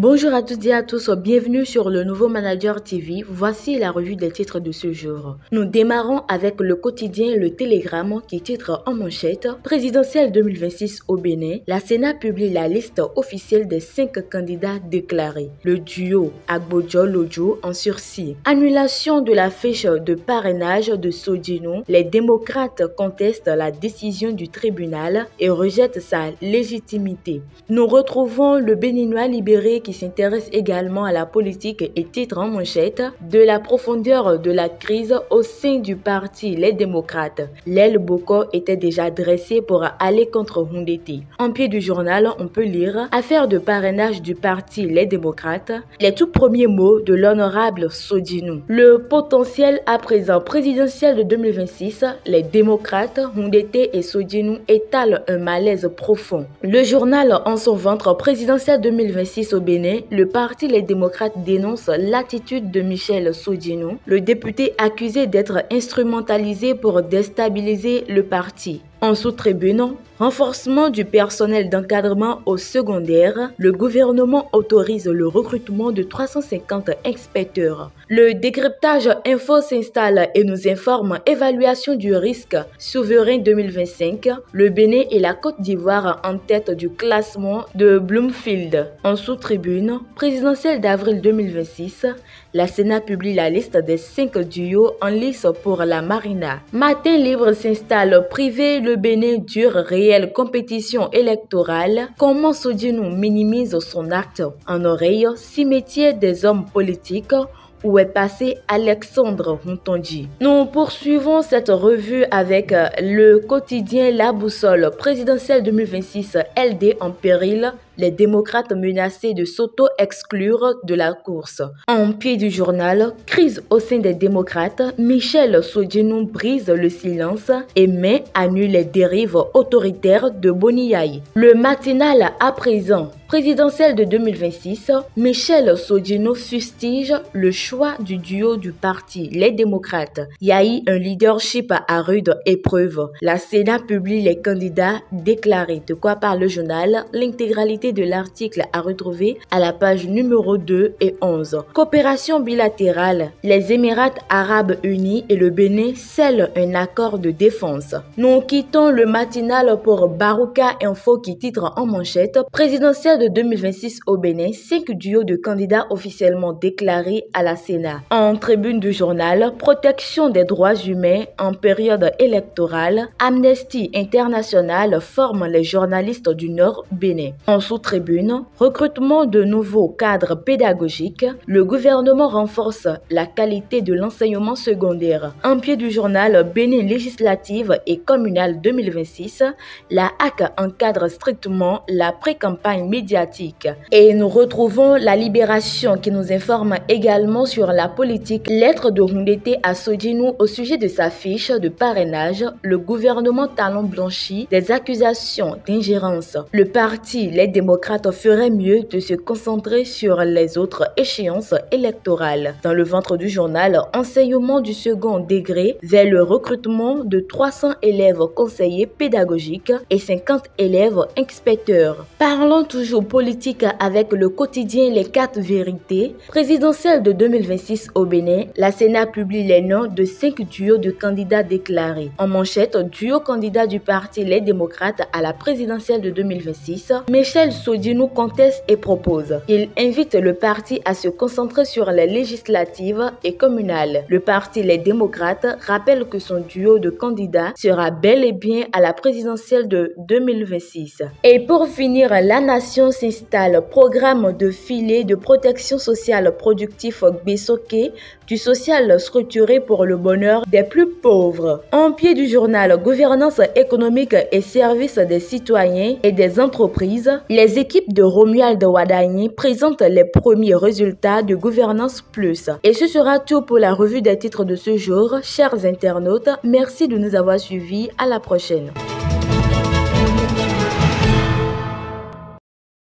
Bonjour à toutes et à tous, bienvenue sur le Nouveau Manager TV. Voici la revue des titres de ce jour. Nous démarrons avec le quotidien Le Télégramme qui titre en manchette « Présidentielle 2026 au Bénin, la Sénat publie la liste officielle des 5 candidats déclarés. Le duo Agbo-Diol-Lodjo en sursis. Annulation de la fiche de parrainage de Sodino. Les démocrates contestent la décision du tribunal et rejettent sa légitimité. Nous retrouvons le Béninois libéré qui s'intéresse également à la politique et titre en manchette « De la profondeur de la crise au sein du parti Les Démocrates. L'aile Boko était déjà dressée pour aller contre Houndété. » En pied du journal, on peut lire « Affaire de parrainage du parti Les Démocrates. Les tout premiers mots de l'honorable Sodino. Le potentiel à présent présidentiel de 2026, les démocrates, Houndété et Sodino étalent un malaise profond. Le journal en son ventre présidentiel 2026 au Bénin, le parti Les Démocrates dénonce l'attitude de Michel Sodino, le député accusé d'être instrumentalisé pour déstabiliser le parti. En sous-tribune, renforcement du personnel d'encadrement au secondaire, le gouvernement autorise le recrutement de 350 inspecteurs. Le décryptage info s'installe et nous informe évaluation du risque souverain 2025. Le Bénin et la Côte d'Ivoire en tête du classement de Bloomfield. En sous-tribune, présidentielle d'avril 2026, la Sénat publie la liste des 5 duos en lice pour la Marina. Matin libre s'installe, privé le Bénin dure réelle compétition électorale. Comment Sodino minimise son acte? En oreille, cimetière des hommes politiques. Où est passé Alexandre Moutondi. Nous poursuivons cette revue avec le quotidien La Boussole présidentielle 2026 LD en péril. Les démocrates menacés de s'auto-exclure de la course. En pied du journal, crise au sein des démocrates, Michel Sodino brise le silence et met à nu les dérives autoritaires de Boniaï. Le matinal à présent, présidentielle de 2026, Michel Sodino fustige le choix du duo du parti Les Démocrates. Y a eu un leadership à rude épreuve. La Sénat publie les candidats déclarés. De quoi parle le journal? L'intégralité de l'article à retrouver à la page numéro 2 et 11. Coopération bilatérale. Les Émirats arabes unis et le Bénin scellent un accord de défense. Nous quittons le matinal pour Barouka Info qui titre en manchette présidentielle de 2026 au Bénin, 5 duos de candidats officiellement déclarés à la Sénat. En tribune du journal, protection des droits humains en période électorale, Amnesty International forme les journalistes du Nord Bénin. En sous-tribune, recrutement de nouveaux cadres pédagogiques, le gouvernement renforce la qualité de l'enseignement secondaire. En pied du journal, Bénin législative et communale 2026, la HAC encadre strictement la pré-campagne médiatique. Et nous retrouvons la Libération qui nous informe également sur la politique. Lettre de Houndété à Sodino au sujet de sa fiche de parrainage, le gouvernement talon blanchi des accusations d'ingérence. Le parti Les Démocrates ferait mieux de se concentrer sur les autres échéances électorales. Dans le ventre du journal, enseignement du second degré vers le recrutement de 300 élèves conseillers pédagogiques et 50 élèves inspecteurs. Parlons toujours politique avec le quotidien Les 4 vérités. Présidentielle de 2026 au Bénin, la Sénat publie les noms de 5 duos de candidats déclarés. En manchette, duo candidat du parti Les Démocrates à la présidentielle de 2026, Michel Sodino conteste et propose. Il invite le parti à se concentrer sur les législatives et communales. Le parti Les Démocrates rappelle que son duo de candidats sera bel et bien à la présidentielle de 2026. Et pour finir, la nation s'installe. Programme de filet de protection sociale productif Bessoké, du social structuré pour le bonheur des plus pauvres. En pied du journal, gouvernance économique et services des citoyens et des entreprises, les équipes de Romuald Wadagni présentent les premiers résultats de Gouvernance Plus. Et ce sera tout pour la revue des titres de ce jour. Chers internautes, merci de nous avoir suivis. À la prochaine.